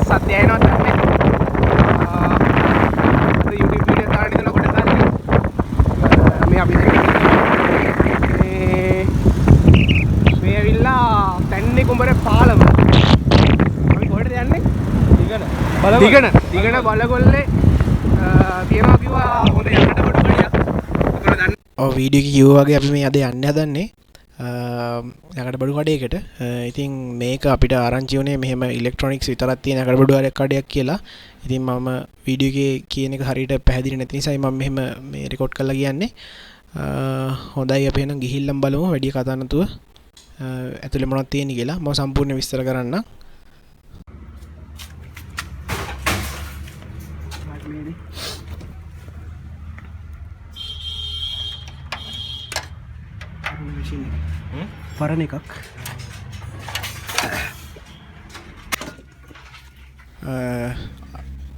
සද්ද ඇහෙනවද නැහැ YouTube video දාන්න දෙනකොට ගන්න මේ අපි මේ ඇවිල්ලා තැන්නේ කුඹර පාලම අපි කොහෙටද යන්නේ දිගන බලගොල්ලේ තියනවා කිව්වා හොඳ යකට බඩු ගඩියක් ඔතන දන්න ඔව් වීඩියෝ එක කිව්වා වගේ අපි මේ අද යන්න හදන්නේ යකට බඩු කඩේකට ඉතින් මේක අපිට ආරංචි වුණේ මෙහෙම ඉලෙක්ට්‍රොනික්ස් විතරක් තියෙන යකට බඩු කඩයක් කියලා. ඉතින් මම වීඩියෝ එකේ කියන එක හරියට පැහැදිලි නැති නිසායි මම මෙහෙම මේ රෙකෝඩ් කරලා කියන්නේ. හොඳයි අපි එහෙනම් ගිහිල්ලා බලමු වැඩි කතා නැතුව ඇතුලේ මොනවද තියෙන්නේ කියලා මම සම්පූර්ණ විස්තර කරන්නම්. පරණ එකක්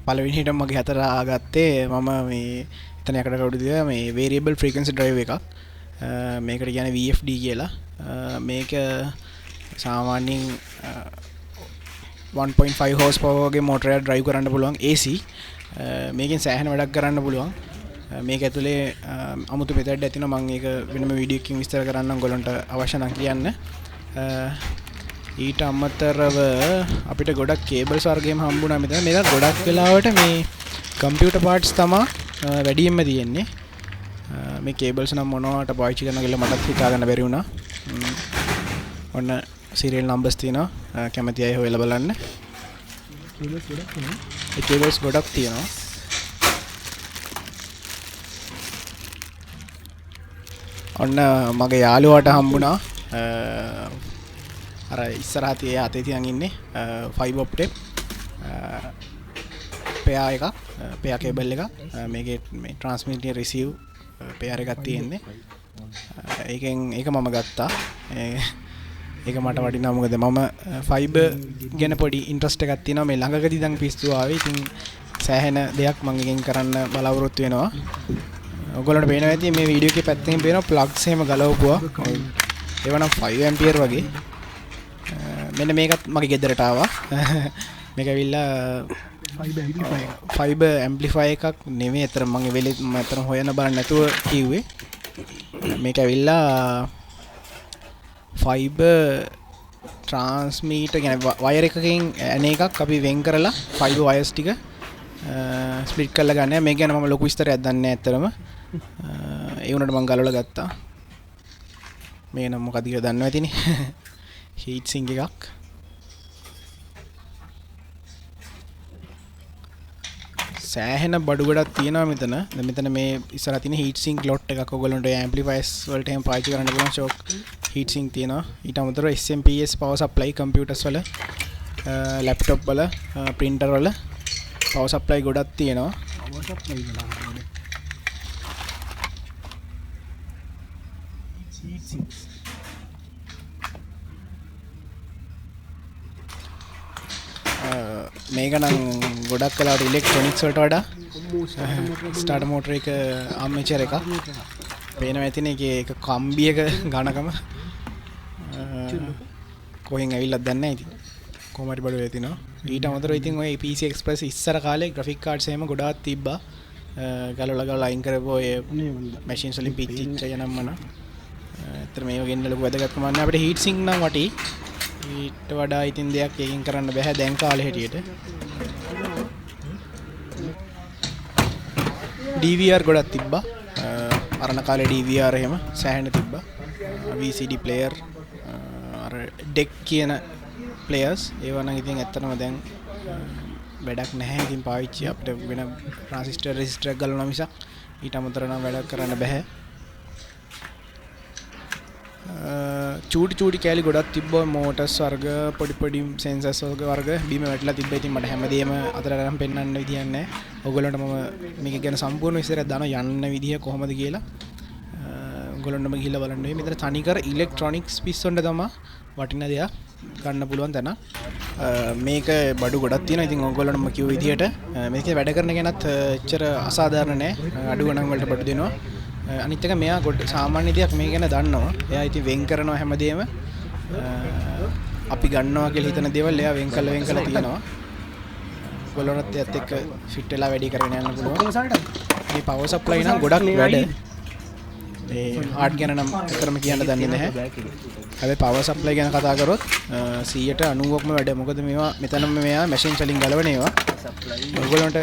පළවෙනිට මගේ හතර ආගත්තේ මම මේ එතන යකට කවුරුද මේ variable frequency drive එකක් මේකට කියන්නේ VFD කියලා මේක සාමාන්‍යයෙන් 1.5 horsepower වගේ මෝටර් එකක් drive කරන්න පුළුවන් AC මේකෙන් සෑහෙන වැඩක් කරන්න පුළුවන් මේක ඇතුලේ අමුතු මෙතඩ් ඇතින මම ඒක වෙනම වීඩියෝ එකකින් විස්තර කරන්නම් ඔයගොල්ලන්ට අවශ්‍ය නම් කියන්න. ඊට අමතරව අපිට ගොඩක් කේබල්ස් වර්ගයම හම්බුණා මෙතන. මේක ගොඩක් වෙලාවට මේ කම්පියුටර් පාර්ට්ස් තමයි වැඩියෙන්ම තියෙන්නේ. මේ කේබල්ස් නම් මොනවට පාවිච්චි කරනවා කියලා මටත් හිතා ගන්න බැරි වුණා. ඔන්න සීරියල් නම්බර්ස් තියෙනවා. කැමති අය හොයලා බලන්න. කේබල්ස් ගොඩක් තියෙනවා. ඔන්න මගේ යාළුවාට හම්බුණා අර ඉස්සරහා තියේ අතේ තියන් ඉන්නේ ෆයිබර් ඔප්ටික් පෙයා එකක් පෙයා කේබල් එකක් මේකේ මේ ට්‍රාන්ස්මිට් රිසීව් පෙයාර් එකක් තියෙන්නේ ඒකෙන් ඒක මම ගත්තා ඒක මට වටිනවා මොකද මම ෆයිබර් ගැන පොඩි ඉන්ට්‍රස්ට් එකක් තියෙනවා මේ ළඟකදී දැන් පිස්සු ආවේ ඉතින් සෑහෙන දෙයක් මම එකෙන් කරන්න බලාපොරොත්තු වෙනවා ඔයගොල්ලන්ට පේනවා ඇති මේ වීඩියෝ එකේ පැත්තෙන් පේනවා ප්ලග්ස් එහෙම ගලවපුවා. ඒව නම් 5 ඇම්පියර් වගේ. මෙන්න මේකත් මගේ ගෙදරට ආවා. මේක ඇවිල්ලා ෆයිබර් ඇම්ප්ලිෆයර් එකක් නෙමෙයි. අතර මම වෙලෙත් මම අතර හොයන්න බලන්න නැතුව කිව්වේ. මේක ඇවිල්ලා ෆයිබර් ට්‍රාන්ස්මීටර් කියන්නේ වයර් එකකින් ඇන එකක් අපි වෙන් කරලා ෆයිබර් වයර්ස් ටික ස්ප්ලිට් කරලා ගන්න. මේක ගැන මම ලොකු විස්තරයක් දන්නේ නැහැ ඇත්තටම. ඒ වුණාට මම ගලවලා ගත්තා. මේ නම් මොකද කියලා දන්නව ඇතිනේ. හීට් සින්ක් එකක්. සෑහෙන බඩු ගොඩක් තියෙනවා මෙතන. දැන් මෙතන මේ ඉස්සරහ තියෙන හීට් සින්ක් ලොට් එකක් ඔයගොල්ලන්ට ඇම්ප්ලිෆයර්ස් වලට එහෙම පාවිච්චි කරන්න පුළුවන් ෂොක් හීට් සින්ක් තියෙනවා. ඊට අමතරව SMPS power supply computers වල ලැප්ටොප් වල printer වල power supply ගොඩක් තියෙනවා. power supply මේක නම් ගොඩක් වෙලාවට ඉලෙක්ට්‍රොනික්ස් වලට වඩා ස්ටාර්ටර් මෝටර් එක ආම්මේචර් එකක් පේනවා ඇතිනේ ඒක කම්බියක ඝනකම කොහෙන් ඇවිල්ලාද දන්නේ නැහැ ඉතින් කොහොම හරි බඩු වෙලා තිනවා ඊට අමතරව ඉතින් ඔය PC Express ඉස්සර කාලේ ග්‍රැෆික් කාඩ්ස් එහෙම ගොඩාක් තිබ්බා ගලවලා අයින් කරපුවා ඔය මැෂින්ස් වලින් පිච්චිච්ච යනම්මන ඇත්තට මේව ගෙන්න ලොකු වැදගත්කමක් නැහැ අපිට හීට් සින්ක් නම් වටි ඊට වඩා ඉතින් දෙයක් එකකින් කරන්න බෑ දැන් කාලේ හැටියට DVR ගොඩක් තිබ්බා අරණ කාලේ DVR එහෙම සෑහෙන තිබ්බා VCD player අර DEC කියන players ඒවා නම් ඉතින් ඇත්තටම දැන් වැඩක් නැහැ ඉතින් පාවිච්චි අපිට වෙන ट्रांजिस्टर රෙසිස්ටර් එකක් ගලවනවා මිසක් ඊට අමතරව නම් වැඩක් කරන්න බෑ චූටි චූටි කැලි ගොඩක් තිබ්බා මෝටර්ස් වර්ග පොඩි පොඩි සෙන්සර්ස් වර්ග බීම වැටලා තිබ්බා ඉතින් මට හැමදේම අතට අරන් පෙන්නන්න විදියක් නැහැ ඔයගොල්ලන්ට මම මේක ගැන සම්පූර්ණ විස්තරයක් දානවා යන්න විදිය කොහොමද කියලා ඔයගොල්ලන්ටම ගිහිල්ලා බලන්න වෙයි මෙතන තනිකර ඉලෙක්ට්‍රොනික්ස් පිස්සොන්ට තමයි වටින දෙයක් ගන්න පුළුවන් තැන මේක බඩු ගොඩක් තියෙනවා ඉතින් ඔයගොල්ලන්ටම කිව්ව විදියට මේකේ වැඩ කරන කෙනත් එච්චර අසාධාරණ නැහැ අඩු ගණන් වලට බඩු දෙනවා අනිත් එක මෙයා සාමාන්‍ය දෙයක් මේ ගැන දන්නවා. එයා ඉතින් වෙන් කරනවා හැමදේම. අපි ගන්නවා කියලා හිතන දේවල් එයා වෙන් කළා තියෙනවා. ඔයගොල්ලොන්ට ඒත් එක්ක ෆිට වෙලා වැඩි කරගෙන යන්න පුළුවන්. මේ පවර් සප්ලයි නම් ගොඩක් වැඩ. මේ හાર્ඩ් ගැන නම් අතරම කියන්න දන්නේ නැහැ. හැබැයි පවර් සප්ලයි ගැන කතා කරොත් 190%ක්ම වැඩ. මොකද මේවා මෙතනම මෙයා මැෂින් වලින් ගලවන ඒවා. ඔයගොල්ලන්ට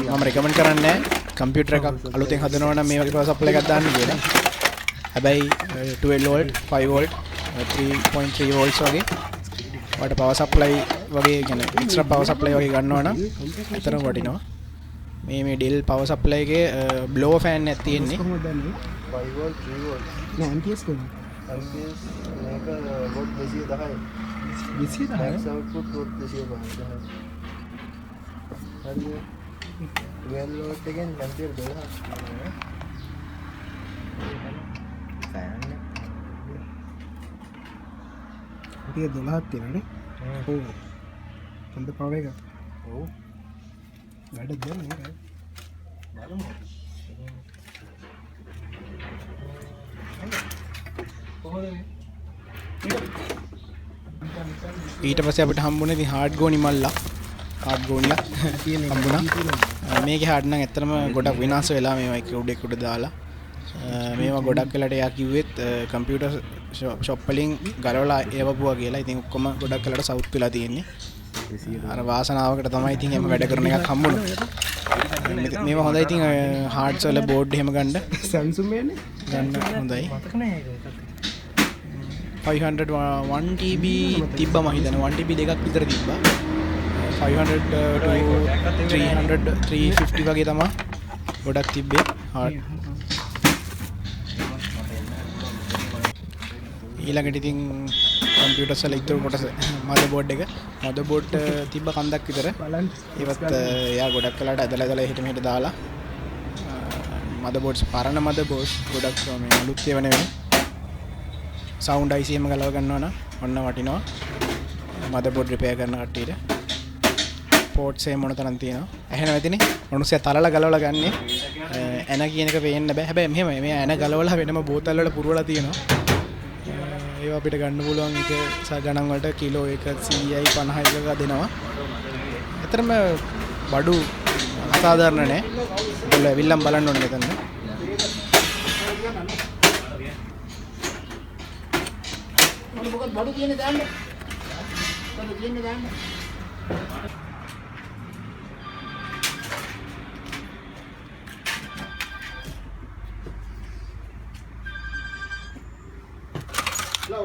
මම රෙකමන්ඩ් කරන්නේ කම්පියුටර් එකක් අලුතෙන් හදනවා නම් මේ වගේ පවර් සප්ලයි එකක් දාන්න කියලා. හැබැයි 12 වෝල්ට් 5 වෝල්ට් 3.3 වෝල්ට්ස් වගේ වට පවර් සප්ලයි වගේ කියන්නේ එක්ස්ට්‍රා පවර් සප්ලයි වගේ ගන්නවා නම් අතරම වටිනවා. මේ Dell පවර් සප්ලයි එකේ බ්ලෝවර් ෆෑන් එකක් තියෙන්නේ. 5 වෝල්ට් 3 වෝල්ට් නෑ ඇම්පියර්ස් කොහොමද? ඇම්පියර්ස් මේක වෝල්ට් 210යි. 210 මැක්ස් අවුට්පුට් වෝල්ට් 210යි. හරිද? 12 වෝල්ට් එකෙන් ඇම්පියර් 12ක් ෆෑන් එක 12ක් තියෙනනේ. ඔව්. හොඳ පවර් එකක්. ඔව්. වැඩ දෙන්න නේද? බලමු. ඊට පස්සේ අපිට හම්බුනේ ඉතින් හાર્ඩ් ගෝනි මල්ලා. හાર્ඩ් ගෝනිලා හම්බුණා. මේකේ හાર્ඩ් නම් ඇත්තටම ගොඩක් විනාශ වෙලා මේවා එක උඩ දාලා. මේවා ගොඩක් වෙලාට එයා කිව්වෙත් කම්පියුටර් ෂොප් වලින් ගලවලා එවපුවා කියලා. ඉතින් ඔක්කොම ගොඩක් වෙලාට සවුත් වෙලා තියෙන්නේ. අර වාසනාවකට තමයි ඉතින් එහෙම වැඩ කරන එකක් හම්බුනේ. මේවා හොඳයි. ඉතින් හાર્ඩ්ස් වල බෝඩ් එහෙම ගන්න Samsung එකනේ ගන්න හොඳයි. මතක නැහැ 500 1 TB තිබ්බා මම හිතන්නේ 1 TB දෙකක් විතර තිබ්බා. 500 to 300 350 වගේ තමයි ගොඩක් තිබ්බේ hard. ඊළඟට ඉතින් කම්පියුටර්ස් වල ඉතුරු කොටස මදර්බෝඩ් එක මදර්බෝඩ් තිබ්බ කන්දක් විතර ඒවත් එයා ගොඩක් කලකට ඇදලා හිට මෙහෙට දාලා මදර්බෝඩ්ස් පරණ මදර්බෝඩ්ස් ගොඩක් මේ අලුත් ඒවා නෙවෙයි සවුන්ඩ් IC එකම ගලව ගන්නවා නම් ඔන්න වටිනවා මදර්බෝඩ් රිපෙයාර් කරන කට්ටියට පෝට්ස් එහෙම මොන තරම් තියෙනවා ඇහෙනව ඇතිනේ මොනුස්සයා තලලා ගලවලා ගන්නේ ඇන කියන එක පේන්න බෑ හැබැයි මෙහෙම මේ ඇන ගලවලා වෙනම බෝතල් වල පුරවලා තියෙනවා ඒවා අපිට ගන්න පුළුවන් එක ගණන් වලට කිලෝ 100යි 50යි වගේ දෙනවා. ඇත්තටම බඩු අසාධාරණ නෑ. ඔයාලා ඇවිල්ලා බලන්න ඕනේ මෙතන. මොකද බඩු කියන්නේ දාන්න. බඩු කියන්නේ දාන්න. Hello.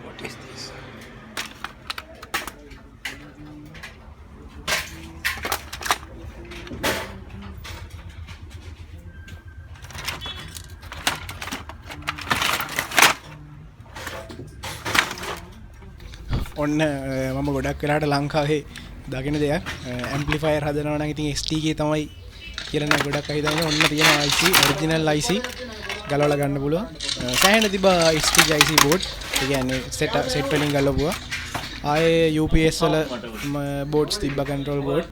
What is this? ඔන්න මම ගොඩක් වෙලාට ලංකාවේ දකින දෙයක් ඇම්ප්ලිෆයර් හදනවා නම් ඉතින් STK තමයි කියලා නම් ගොඩක් අය හිතන්නේ ඔන්න තියෙන IC ඔරිජිනල් IC ගලවලා ගන්න පුළුවන් සෑහෙන තිබ්බා STK IC බෝඩ් ඒ කියන්නේ සෙට් වලින් ගලවුවා ආයේ UPS වල බෝඩ්ස් තිබ්බා කන්ට්‍රෝල් බෝඩ්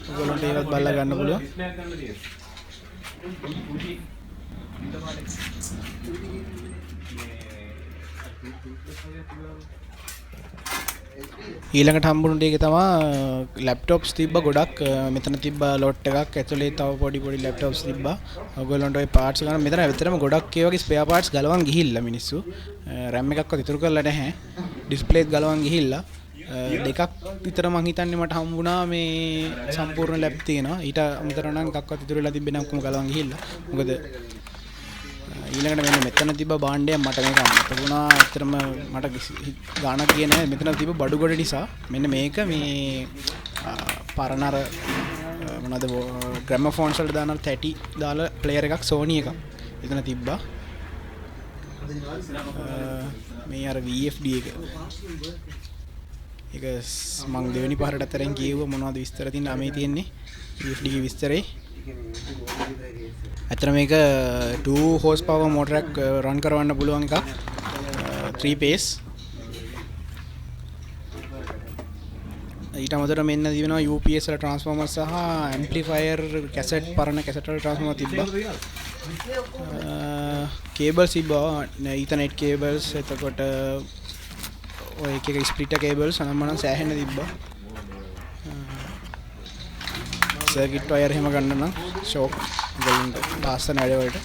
ඔයගොල්ලන්ට ඒවත් බලලා ගන්න පුළුවන් ඊළඟට හම්බුණු ටික තමයි ලැප්ටොප්ස් තිබ්බා ගොඩක් මෙතන තිබ්බා ලොට් එකක් ඇතුලේ තව පොඩි පොඩි ලැප්ටොප්ස් තිබ්බා ඔයගොල්ලන්ට ওই පාර්ට්ස් ගන්න මෙතන ඇත්තටම ගොඩක් ඒ වගේ ස්පෙයා පාර්ට්ස් ගලවන් ගිහිල්ලා මිනිස්සු RAM එකක්වත් ඉතුරු කරලා නැහැ ඩිස්ප්ලේත් ගලවන් ගිහිල්ලා දෙකක් විතර මං හිතන්නේ මට හම්බුණා මේ සම්පූර්ණ ලැබ් තියෙනවා ඊට අමතරව නම් එකක්වත් ඉතුරු වෙලා තිබ්බේ නැහැ ඔක්කොම ගලවන් ගිහිල්ලා මොකද ඊළඟට මෙන්න මෙතන තිබ්බ භාණ්ඩයක් මට මේක අමතක වුණා. ඇත්තටම මට ගාණක් ගියේ නැහැ. මෙතන තිබ්බ බඩු ගොඩ නිසා මෙන්න මේක මේ පරණ අර මොනවද ග්‍රැමෆෝන්ස් වලට දාන 30 දාලා ප්ලේයර් එකක් Sony එකක්. එතන තිබ්බා. මේ අර VFD එක. ඒක මං දෙවෙනි පාරට අතරෙන් ගියුවා මොනවද විස්තර තියෙන මේ තියෙන්නේ. VFD ගේ විස්තරේ ඇත්තට මේක 2 horsepower motor එකක් රන් කරවන්න පුළුවන් එකක් 3 pace ඊට අමතරව මෙන්න තියෙනවා UPS වල ට්‍රාන්ස්ෆෝමර් සහ ඇම්ප්ලිෆයර් කැසට් පරණ කැසට් වල ට්‍රාන්ස්ෆෝමර් තිබ්බා. කේබල්ස් තිබ්බා ඊතර්නෙට් කේබල්ස් එතකොට ඔය එක එක ස්ප්ලිටර් කේබල්ස් අනම්මනම් සෑහෙන තිබ්බා. සර්කිට් වයර් එහෙම ගන්න නම් ෂෝක් ගලින්ට ලාස්සන වැඩ වලට.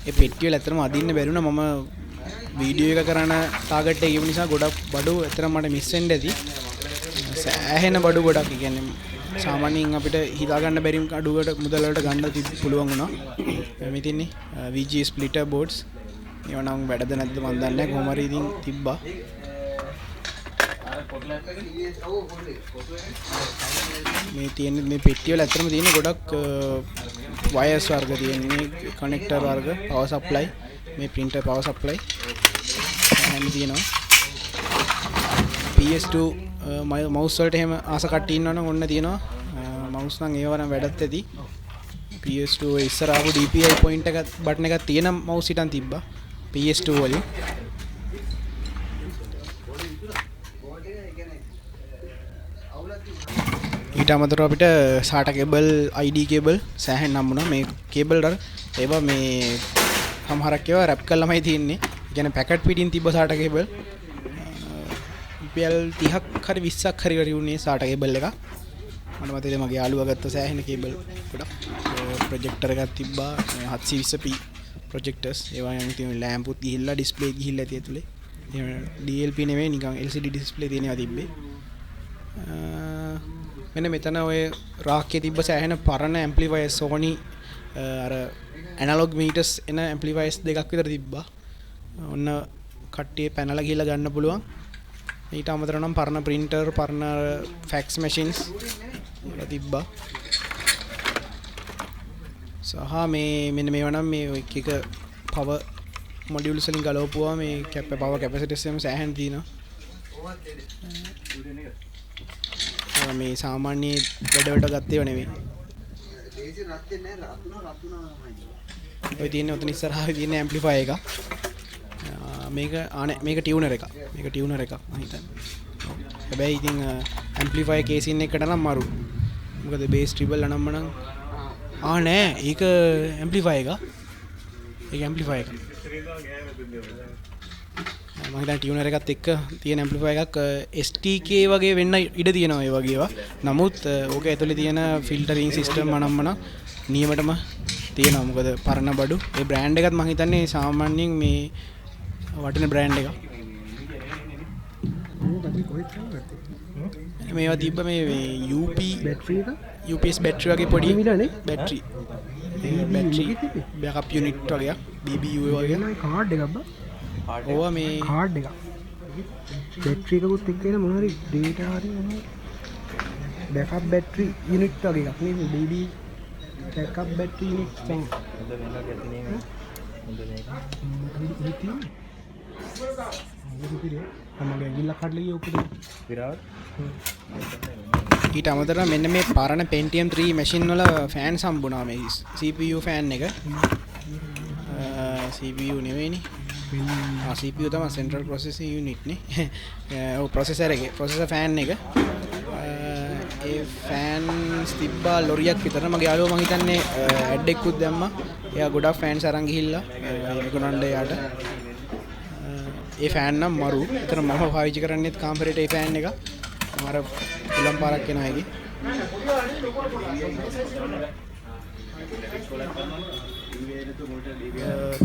ඒ පෙට්ටිය වල ඇත්තටම අදින්න බැරි වුණා. මම වීඩියෝ එක කරන ටාගට් එක නිසා ගොඩක් බඩු ඇත්තටම මට මිස් වෙන්න ඇති. සෑහෙන බඩු ගොඩක්. ඒ කියන්නේ සාමාන්‍යයෙන් අපිට හිතා ගන්න බැරි අඩුවට මුදල් වලට ගන්න පුළුවන් වුණා. මෙතින්නේ VG ස්ප්ලිටර් බෝඩ්ස්. ඒවා නම් වැඩද නැද්ද මන් දන්නේ නැහැ. කොහොම හරි ඉතින් තිබ්බා. මේ තියෙන මේ පෙට්ටිය වල ඇත්තටම තියෙන ගොඩක් වයර්ස් වර්ග තියෙන්නේ කනෙක්ටර් වර්ග පවර් සප්ලයි මේ printer power supply එහෙම තියෙනවා PS2 mouse වලට එහෙම ආස කට්ටිය ඉන්නවනම් ඔන්න තියෙනවා mouse නම් ඒව නම් වැඩත් ඇති PS2 ඉස්සර ආපු DPI point එක බටන් එකක් තියෙන mouse හිටන් තිබ්බා PS2 වලින් ඊට අමතරව අපිට SATA cable ID cable සෑහෙන හම්බුණා මේ cable වල ඒවා මේ සමහරක් ඒවා රැප් කරලාමයි තියෙන්නේ. ඒ කියන්නේ පැකට් පිටින් තිබ්බ SATA cable. රුපියල් 30ක් හරි 20ක් හරි වරි උනේ SATA cable එක. මට මතකයි මගේ යාළුවා ගත්ත සෑහෙන cable ගොඩක්. ප්‍රොජෙක්ටර් එකක් තිබ්බා 720p projectors. ඒවා යන තියෙන ලැම්ප් උත් ගිහිල්ලා ඩිස්ප්ලේ ගිහිල්ලා ඇති ඇතුලේ. DLP නෙමෙයි නිකන් LCD ඩිස්ප්ලේ තියෙනවා තිබ්බේ. මෙන්න මෙතන ඔය රාක්කේ තිබ්බ සෑහෙන පරණ ඇම්ප්ලිෆයර් Sony අර ඇනලොග් මීටර්ස් එන ඇම්ප්ලිෆයර්ස් දෙකක් විතර තිබ්බා. ඔන්න කට්ටිය පැනලා ගිහලා ගන්න පුළුවන්. ඊට අමතරව නම් පරණ printer, පරණ fax machines ඒවා තිබ්බා. සහ මේ මෙන්න මේවා නම් මේ එක එක power modules වලින් ගලවපුවා මේ power capacitors එහෙම සෑහෙන තියෙනවා. මේ සාමාන්‍ය වැඩවලට ගත්තේව නෙවෙයි. ඔය තියෙන්නේ ඔතන ඉස්සරහා තියෙන ඇම්ප්ලිෆයර් එක. මේක ටියුනර් එක. මේක ටියුනර් එකක් මම හිතන්නේ. හැබැයි ඉතින් ඇම්ප්ලිෆයර් කේසින් එකට නම් මරු. මොකද බේස් ට්‍රිබල් අනම්මනම් නෑ ඒක ඇම්ප්ලිෆයර් එක. ඒක ඇම්ප්ලිෆයර් එක. මම හිතන්නේ ටියුනර් එකත් එක්ක තියෙන ඇම්ප්ලිෆයර් එකක් STK වගේ වෙන්න ඉඩ තියෙනවා ඒ වගේ ඒවා. නමුත් ඕක ඇතුලේ තියෙන ෆිල්ටරින් සිස්ටම් අනම්මනම් නියමටම තියෙනවා. මොකද පරණ බඩු. ඒ බ්‍රෑන්ඩ් එකත් මම හිතන්නේ සාමාන්‍යයෙන් මේ වටින බ්‍රෑන්ඩ් එකක්. මේවා තිබ්බ මේ UP බැටරි එක UPS බැටරි වගේ පොඩි බැටරි. බැටරි බෑකප් යුනිට් වගේ BBU වගේ කාඩ් එකක් බා. ඕවා මේ කාඩ් එකක්. බැටරි එකකුත් එක්ක එන මොන හරි data හරි මොනවා බෑකප් බැටරි යුනිට් වගේ එකක් නේ BB backup battery unit thing. ඊට අමතරව මෙන්න මේ පරණ Pentium 3 machine වල fans හම්බුණා මේ CPU fan එක. CPU නෙවෙයිනේ. CPU තමයි central processing unit නේ. ඔව් processor එකේ processor fan එක. ඒ ෆෑන්ස් තිබ්බා ලොරියක් විතර. මගේ යාළුවා මං හිතන්නේ ඇඩ් එකකුත් දැම්මා. එයා ගොඩක් ෆෑන්ස් අරන් ගිහිල්ලා විකුණන්න එයාට. ඒ ෆෑන් නම් මරු. ඒතර මම පාවිච්චි කරන්නේත් කාමරේට ඒ ෆෑන් එක. මම අර උලම් පාරක් එනවා ඒකේ.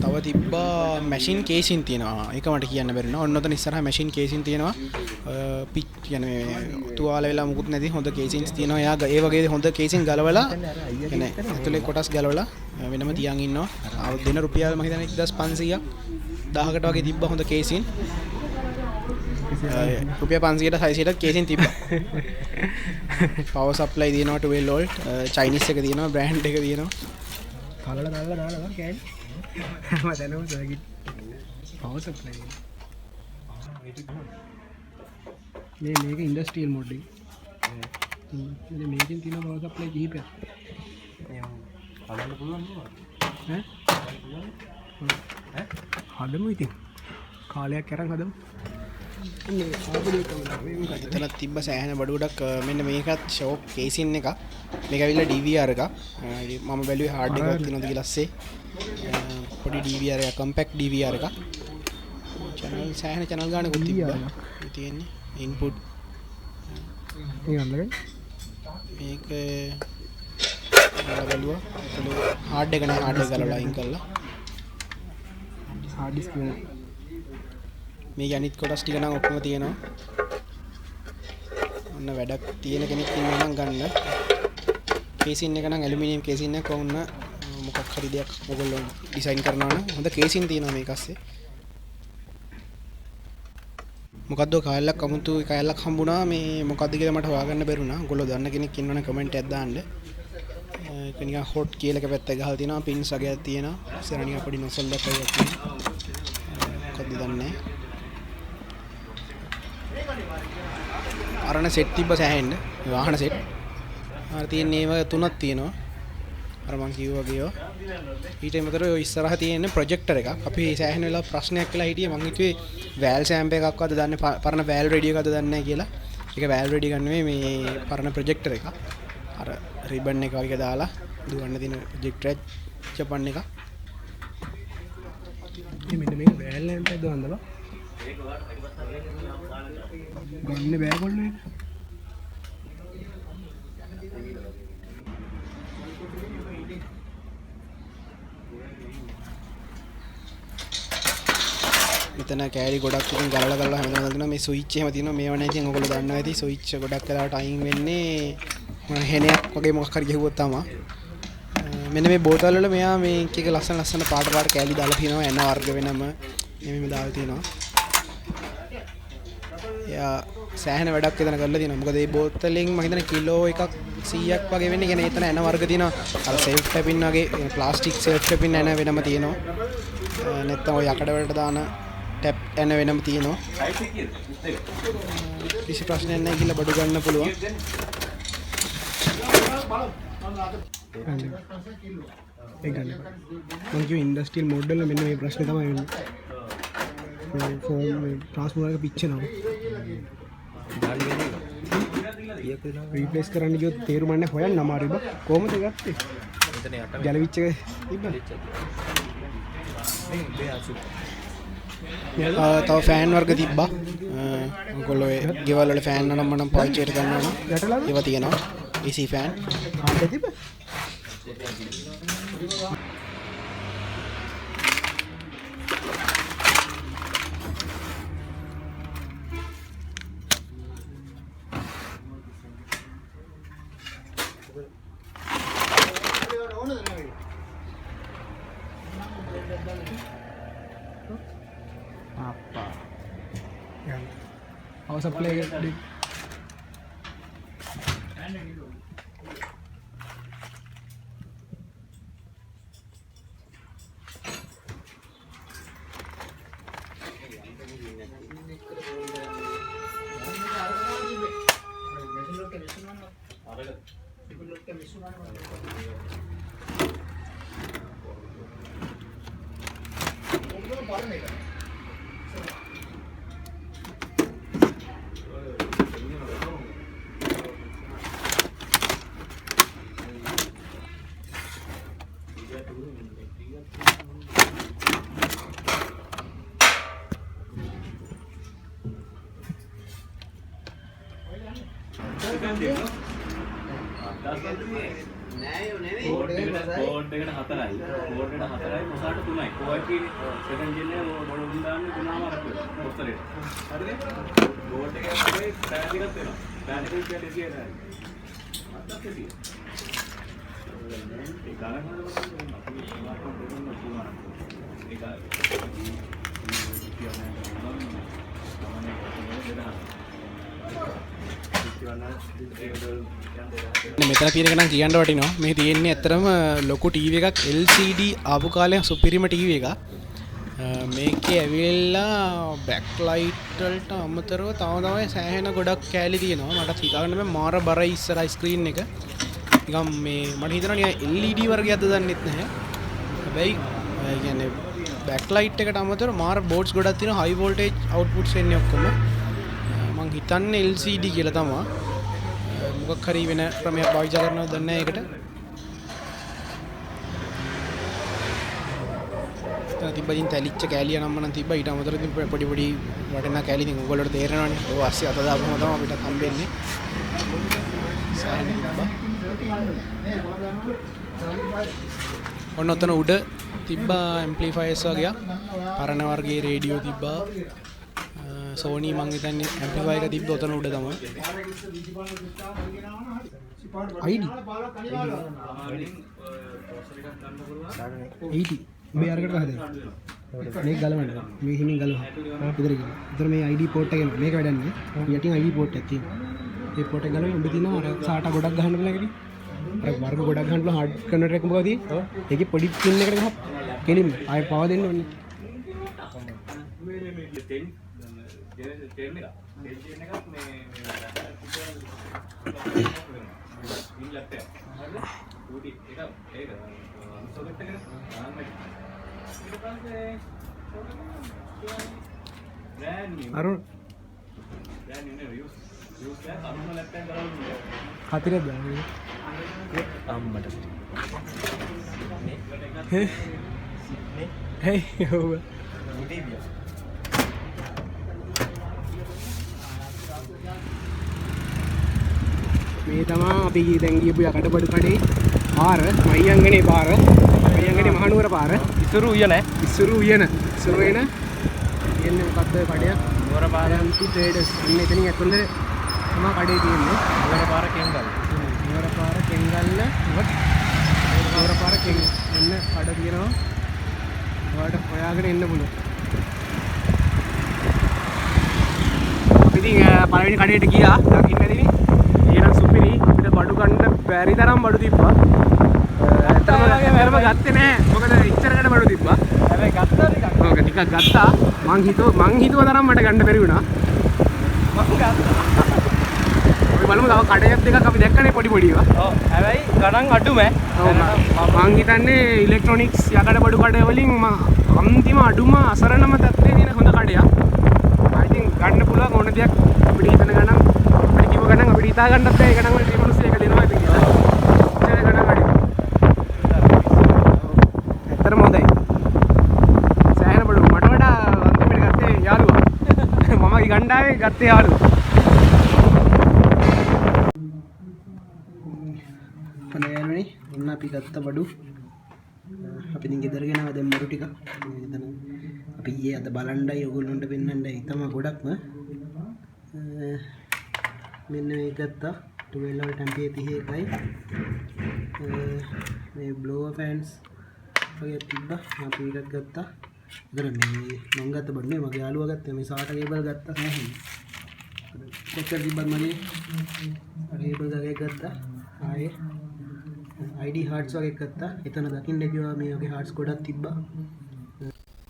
තව තිබ්බා මැෂින් කේසින් තියෙනවා. ඒක මට කියන්න බැරි නෝ. ඔන්න ඔතන ඉස්සරහා මැෂින් කේසින් තියෙනවා. පිච් කියන්නේ තුවාල වෙලා මුකුත් නැති හොඳ කේසින්ස් තියෙනවා. එයා ඒ වගේ හොඳ කේසින් ගලවලා කියන්නේ ඇතුලේ කොටස් ගලවලා වෙනම තියන් ඉන්නවා. දෙන රුපියල් මම හිතන්නේ 1500ක් 1000කට වගේ තිබ්බා හොඳ කේසින්. රුපියල් 500ට 600ට කේසින් තිබ්බා. power supply තියෙනවා 12 volt. Chinese එක තියෙනවා, brand එක තියෙනවා. කලල දාලා කෑලි. මම දැනුම් සර්කිට් power supply. මේක ඉන්ඩස්ට්‍රියල් මොඩ් එක. ඉතින් මේකෙන් තියෙන power supply කිහිපයක්. හදන්න පුළුවන් නේද? හදමු ඉතින්. කාලයක් අරන් හදමු. එතන තිබ්බ සෑහෙන බඩු ගොඩක් මෙන්න මේකත් ෂෝක් කේසින් එකක් මේක ඇවිල්ලා DVR එකක් මම බැලුවේ හાર્ඩ් එකක් තියෙනවද කියලා ඇස්සේ පොඩි DVR එකක් කම්පැක්ට් DVR එකක් channel සෑහෙන channel ගානකුත් තිබ්බා තියෙන්නේ input මේක බැලුවා හાર્ඩ් එක නෑ හાર્ඩ් එක ගලවලා අයින් කළා hard disk එක මේ අනිත් කොටස් ටික නම් ඔක්කොම තියෙනවා ඔන්න වැඩක් තියෙන කෙනෙක් ඉන්නවා නම් ගන්න කේසින් එක නම් ඇලුමිනියම් කේසින් එක ඔන්න මොකක් හරි දෙයක් ඔයගොල්ලෝ ඩිසයින් කරනවා නම් හොඳ කේසින් තියෙනවා මේක අස්සේ මොකද්ද කායලක් අමුතු කායලක් හම්බුණා මේ මොකද්ද කියලා මට හොයාගන්න බැරුණා ඔයගොල්ලෝ දන්න කෙනෙක් ඉන්නවනම් කමෙන්ට් එකක් දාන්න ඒක නිකන් හොට් කියලා එක පැත්තක ගහලා තියෙනවා පින්ස් වගේක් තියෙනවා ඉස්සර නිකන් පොඩි නොසල් එකක් තියෙනවා මොකද්ද දන්නේ අරන සෙට් තිබ්බ සෑහෙන්න වාහන සෙට් අර තියෙන ඒවා තුනක් තියෙනවා අර මං කිව්වා වගේ ඊට අමතරව ඔය ඉස්සරහ තියෙන ප්‍රොජෙක්ටර් එකක් අපි සෑහෙන වෙලා ප්‍රශ්නයක් කියලා හිටියේ මං හිතුවේ වැල් සෑම්ප් එකක්වත් දන්නේ පරණ වැල් රේඩියෝ එකක්ද දන්නේ නැහැ කියලා ඒක වැල් රේඩියෝ ගන්න නෙමෙයි මේ පරණ ප්‍රොජෙක්ටර් එකක් අර රිබන් එක වගේ දාලා දුවන්න තියෙන ප්‍රොජෙක්ටර් ජපන් එක මෙන්න මේක වැල් ලැම්ප් එකක් දාන්නලා ගන්න බෑ කොල්ලේ මෙතන කෑලි ගොඩක් ඉතින් ගලලා හැමදාම දාලා මේ ස්විච් එහෙම තියෙනවා මේව නැහැ ඉතින් ඔයගොල්ලෝ දන්නවා ඇති ස්විච් ගොඩක් වෙලාවට අයින් වෙන්නේ හෙනයක් වගේ මොකක් හරි ගහුවොත් තමයි මෙන්න මේ බෝතල් වල මෙයා මේ එක ලස්සන පාට කෑලි දාලා තියෙනවා එන වර්ග වෙනම මෙහෙම දාලා තියෙනවා යා සෑහෙන වැඩක් එතන කරලා තියෙනවා මොකද මේ බෝතලෙන් මම හිතන්නේ කිලෝ එකක් 100ක් වගේ වෙන්නේ කියන්නේ එතන එන වර්ග තියෙනවා අර සෙල්ෆ් ටැපින් වගේ ප්ලාස්ටික් සෙල්ෆ් ටැපින් එන වෙනම තියෙනවා නැත්නම් ඔය යකඩ වලට දාන ටැප් එන වෙනම තියෙනවා කිසි ප්‍රශ්නයක් නැහැ කියලා බඩු ගන්න පුළුවන් ඒ ගන්න මම කිව්ව ඉන්ඩස්ට්‍රියල් මෝඩ් වල මෙන්න මේ ප්‍රශ්නේ තමයි වෙන්නේ මේ ෆෝම් මේ ට්‍රාන්ස්ෆෝමර් එක පිච්චෙනවා රීප්ලේස් කරන්න ගියොත් තේරුම් ගන්න හොයන්න අමාරුයි බා කොහොමද ගත්තේ මෙතන යට ගැලවිච්ච එක තිබ්බා තව ෆෑන් වර්ග තිබ්බා ඔයගොල්ලෝ ඒ ගෙවල් වල ෆෑන් නම් මම පාවිච්චි කරනවා නම් ඒවා තියෙනවා AC ෆෑන් ආද තිබ්බා apa power supply di board එකට 4යි බෝඩ් එකට 4යි මොසාට 3යි කොයිටි සෙකන්ඩ් ජෙන් එක බෝඩ් උඩින් දාන්නේ 3ම අරක් වෙනවා පොස්තරේ හරිද බෝඩ් එකේ අපේ පෑන් එකක් වෙනවා පෑන් එකේ කියලා දෙසිය නැහැ අත්තක් දෙසිය ඒ ගණන් වලට අපි ස්මාර්ට් ෆෝන් දෙන්න පුළුවන් මෙතන තියෙන එක නම් කියන්න වටිනවා මේ තියෙන්නේ ඇත්තටම ලොකු ටීවී එකක් LCD ආපු කාලේ සුපිරිම ටීවී එකක් මේකේ ඇවිල්ලා බෑක් ලයිට් වලට අමතරව තමයි සෑහෙන ගොඩක් කෑලි තියෙනවා මට හිතාගන්න බෑ මාර බරයි ඉස්සරහ ස්ක්‍රීන් එක නිකන් මේ මට හිතෙනවා නිකන් LED වර්ගයක්ද දන්නෙත් නැහැ හැබැයි ඒ කියන්නේ බෑක් ලයිට් එකට අමතරව මාර බෝඩ්ස් ගොඩක් තියෙනවා හයි වෝල්ටේජ් අවුට්පුට්ස් එන්නේ ඔක්කොම හිතන්නේ LCD කියලා තමයි. මොකක් හරි වෙන ක්‍රමයක් භාවිත කරනවද දන්නේ නැහැ ඒකට. තිබ්බින් තැලිච්ච කෑලිය නම් නම් තිබ්බා ඊට අමතරව ඉතින් පොඩි පොඩි වටෙනා කෑලි ඉතින් ඔයගොල්ලෝට තේරෙනවනේ. ඔය ASCII අත දාපුවම තමයි අපිට හම්බෙන්නේ. සෑහෙන තිබ්බා. ඔන්න ඔතන උඩ තිබ්බා ඇම්ප්ලිෆයර්ස් වගේ පරණ වර්ගයේ රේඩියෝ තිබ්බා. Sony මං හිතන්නේ ඇම්ප්ලිෆයර් එක තිබ්බ ඔතන උඩ තමයි. ID 80 මේ අරකට හදේ මේක ගලවන්න මේ හිමින් ගලවන්න ඉදර ගිහින් ඉතර මේ ID පෝට් එක මේක වැඩන්නේ යටින් ID පෝට් එකක් තියෙනවා මේ පෝට් එක ගලවලා උඹ තියෙනවා අර සාටා ගොඩක් ගහන්න බලා එකදී අර වර්ග ගොඩක් ගහන්න බලා හાર્ඩ් කන්වර්ටර් එක මොකද තියෙන්නේ ඒකේ පොඩි පින් එකකට ගහපන් කෙලින්ම ආයෙ පවර් දෙන්න ඕනේ අරුණ හතරද අම්මට හේ ඔව් මේ තමයි අපි දැන් ගියපු යකඩබඩු කඩේ පාර මයියංගනේ පාර මයියංගනේ මහනුවර පාර ඉසුරු උයන එන්නේ මොකද්ද කඩයක් නුවර පාර අන්ති ට්‍රේඩර්ස් අන්න එතනින් ඇතුළේ තමයි කඩේ තියෙන්නේ නුවර පාර කෙංගල්ල නුවර පාර කෙං එන්න කඩ තියෙනවා ඔයාලට හොයාගෙන එන්න පුළුවන් අපි ඉතින් පළවෙනි කඩේට ගියා දකින්න ඇතිනේ එහෙනම් සුපිරි අපිට බඩු ගන්න බැරි තරම් බඩු තිබ්බා. ඇත්තටම ගත්තේ නෑ. මොකද ඉච්චරකට බඩු තිබ්බා. හැබැයි ගත්තා ටිකක්. ඔව් ටිකක් ගත්තා. මං හිතුව තරම් මට ගන්න බැරි වුණා. මං ගත්තා. අපි බලමු තව කඩයක් දෙකක් අපි දැක්කනේ පොඩි ඒවා. ඔව්. හැබැයි ගණන් අඩුමෑ. ඔව්. මං හිතන්නේ ඉලෙක්ට්‍රොනික්ස් යකඩ බඩු කඩ වලින් අන්තිම අඩුම අසරණම තත්ත්වයේ තියෙන හොඳ කඩයක්. I think ගන්න පුළුවන් ඕන දෙයක් අපිට හිතන ගණන් ගණන් අපිට හිතා ගන්නත් බැහැ ඒ ගණන් වලට මේ මිනිස්සු එක දෙනවා ඉතින් කියලා. ඒ ගණන් අඩි. ඇත්තටම හොඳයි. සෑහෙන බඩු මට වඩා අන්තිමට ගත්තේ යාළුවා. මම ගණ්ඩාවේ ගත්තේ යාළුවා. පණයන්නේ ඔන්න අපි ගත්ත බඩු. අපි ඉතින් ගෙදර ගෙනාවා දැන් මරු ටික. එතන අපි ඊයේ අද බලණ්ඩයි ඔයගොල්ලන්ට පෙන්නන්නයි තමයි ගොඩක්ම. මෙන්න මේක ගත්තා 12 වෝල්ට් ඇම්පියර් 31යි මේ බ්ලෝවර් ෆෑන්ස් වගේ තිබ්බා අපි එකක් ගත්තා ඉතින් මේ මම ගත්ත බඩු නේ මගේ යාළුවා ගත්තා මේ SATA කේබල් ගත්තා නැහැ කොච්චර තිබ්බත් මගේ කේබල් ගාගේ ගත්තා ආයේ ID හાર્ට්ස් වගේ ගත්තා එතන දකින්න කිව්වා මේ වගේ හાર્ට්ස් ගොඩක් තිබ්බා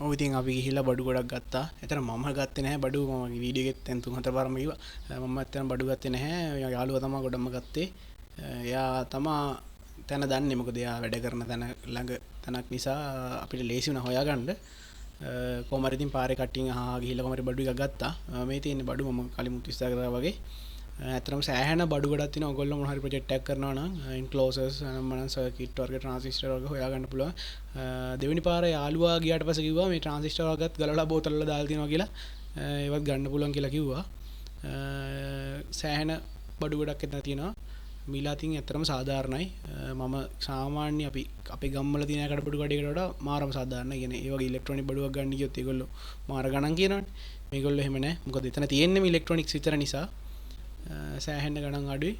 ඔව් ඉතින් අපි ගිහිල්ලා බඩු ගොඩක් ගත්තා. එතන මම ගත්තේ නැහැ බඩු මම වීඩියෝ එකෙත් දැන් 3-4 පාරම කිව්වා. මම ඇත්තටම බඩු ගත්තේ නැහැ. යාළුවා තමයි ගොඩක්ම ගත්තේ. එයා තමයි තැන දන්නේ මොකද එයා වැඩ කරන තැන ළඟ තැනක් නිසා අපිට ලේසි වුණා හොයාගන්න. කොහොම හරි ඉතින් පාරේ කට්ටියන් ගිහිල්ලා කොහොම හරි බඩු එකක් ගත්තා. මේ තියෙන්නේ බඩු මම කලිමුත් විස්තර කරා වගේ. ඇත්තටම සෑහෙන බඩු ගොඩක් තියෙනවා. ඔයගොල්ලෝ මොන හරි ප්‍රොජෙක්ට් එකක් කරනවා නම් එන්ක්ලෝසර්ස් මනන් සර්කිට් වර්ග ට්‍රාන්සිස්ටර් වර්ග හොයාගන්න පුළුවන්. දෙවෙනි පාර යාළුවා ගියාට පස්සේ කිව්වා මේ ට්‍රාන්සිස්ටර් වර්ගත් ගලවලා බෝතල් වල දාලා තියෙනවා කියලා. ඒවත් ගන්න පුළුවන් කියලා කිව්වා. සෑහෙන බඩු ගොඩක් එතන තියෙනවා. මිලාතින් ඇත්තටම සාධාරණයි. මම සාමාන්‍ය අපි අපේ ගම්වල තියෙන යකඩ බඩු කඩේකට වඩා මාරම සාධාරණයි. කියන්නේ ඒ වගේ ඉලෙක්ට්‍රොනික බඩුවක් ගන්න ගියොත් ඒගොල්ලෝ මාර ගණන් කියනවනේ. මේගොල්ලෝ එහෙම නැහැ. මොකද එතන තියෙන්නේ ඉලෙක්ට්‍රොනික්ස් විතර නිසා. සෑහෙන්න ගණන් අඩුයි.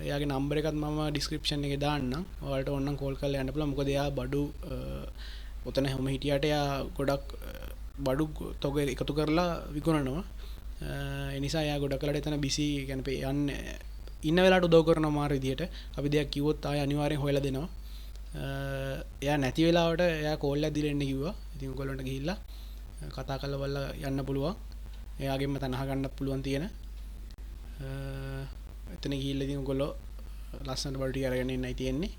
එයාගේ නම්බර් එකත් මම ඩිස්ක්‍රිප්ෂන් එකේ දාන්නම්. ඔයාලට ඕනනම් කෝල් කරලා යන්න පුළුවන්. මොකද එයා බඩු ඔතන හැම හිටියට එයා ගොඩක් බඩු තොග එකතු කරලා විකුණනවා. ඒ නිසා එයා ගොඩක් වෙලාට එතන බිසි කියන්නේ යන්නේ ඉන්න වෙලාවට උදව් කරනවා මාර විදියට. අපි දෙයක් කිව්වොත් ආය අනිවාර්යෙන් හොයලා දෙනවා. එයා නැති වෙලාවට එයා කෝල් එකක් දීලා එන්න කිව්වා. ඉතින් ඔයගොල්ලන්ට ගිහිල්ලා කතා කරලා බලලා යන්න පුළුවන්. එයාගෙන්ම තනහ ගන්නත් පුළුවන් තියෙන. එතන ගිහිල්ලා ඉතින් ඔයගොල්ලෝ ලස්සනට බඩු ටික අරගෙන ඉන්නයි තියෙන්නේ.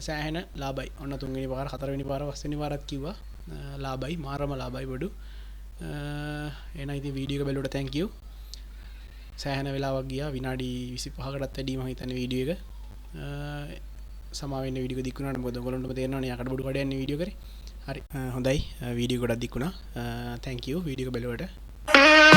සෑහෙන ලාභයි. ඔන්න 3 වෙනි පාර 4 වෙනි පාර 5 වෙනි පාරත් කිව්වා. ලාභයි මාරම ලාභයි බඩු. එහෙනම් ඉතින් වීඩියෝ එක බලුවට thank you. සෑහෙන වෙලාවක් ගියා විනාඩි 25කටත් වැඩි මම හිතන්නේ වීඩියෝ එක සමාවෙන්න වීඩියෝ දික් වුණාට මොකද ඔයගොල්ලන්ටම තේරෙනවනේ යකඩ බඩු කඩ යන්නේ වීඩියෝ කරේ හරි හොඳයි වීඩියෝ ගොඩක් දික් වුණා thank you වීඩියෝ එක බලුවට